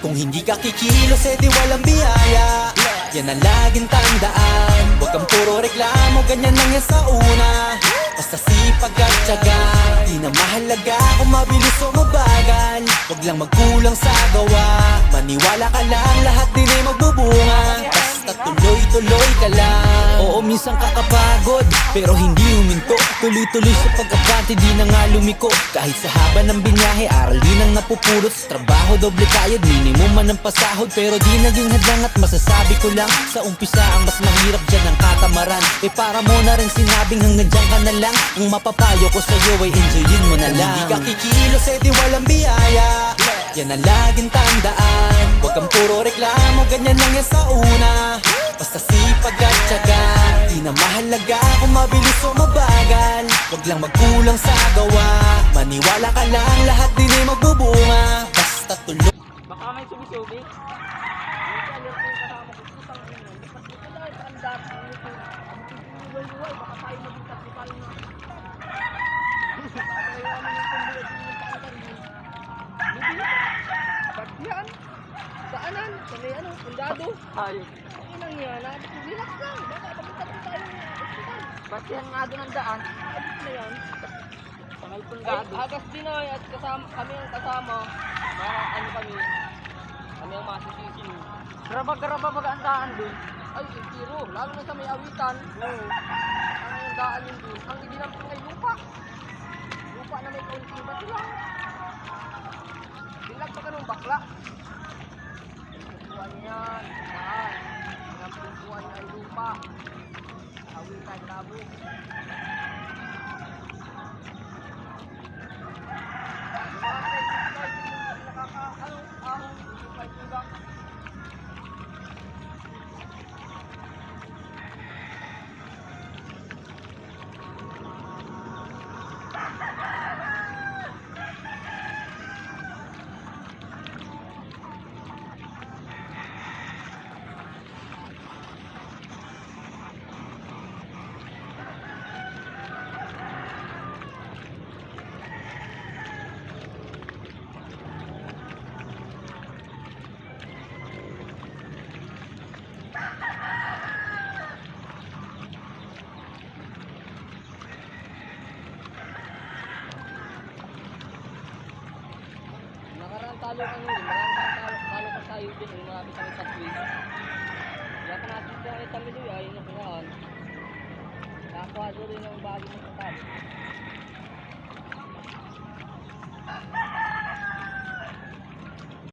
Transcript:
Kung hindi ka kikilos, edi walang biyaya. Yan ang laging tandaan. Huwag kang puro reklamo, ganyan lang yan sa una. Basta sipag at tiyaga, di na mahalaga kung mabilis o mabagal. Huwag lang magkulang sa gawa, maniwala ka lang, lahat din ay magbubunga. Basta tuloy-tuloy ka lang. Oo, minsan kakapagod, pero hindi huminto. Tuloy-tuloy sa pag-abante, di na nga lumiko. Kahit sa haba ng binyahe, aral din ang napupulot. Sa trabaho, doble kayod, minimum man ang pasahod. Pero di naging hadlang at masasabi ko lang, sa umpisa ang mas mahirap dyan ang katamaran. Eh para mo na rin sinabing hanggang dyan ka na lang. Ang mapapayo ko sa'yo ay enjoyin mo na lang. Hindi ka kikilos, edi walang biyaya. Yan ang laging tandaan. Huwag kang puro reklamo, ganyan lang yan sa una. Basta sipag at tiyaga, di na mahalaga kung mabilis o mabagal. Huwag lang magkulang sa gawa, maniwala ka lang, lahat din ay magbubunga. Basta tuloy. Baka may subi-subi. Yan. Saanan? Sa may ano? Kundado? Ayos. Ang inang yan. Relax lang. Baka papunta pa tayo ng hospital. Ba't yan nga doon ang daan? Abot na yan. Sa may Ay, pundado. Agas Dinoy at kasama, kami ang kasama. Para ano kami? Kami ang masisisi. Graba-graba baga ang daan doon. Ay, tiro. Lalo na sa may awitan. Oo. Ang yung daan yun doon. Ang idinamping ay lupa. Lupa na may kaunting bato lang. Bilag pa ganun bakla. Buwan yan. Saan? Ang buwan ay lupa. Awitan, labo. Talo kami rin, talo pa tayo din, yung malapit kami sa quiz. Kaya pa natin sa Italy ay nakaraan. Nakakuha rin ng bago mo sa talo.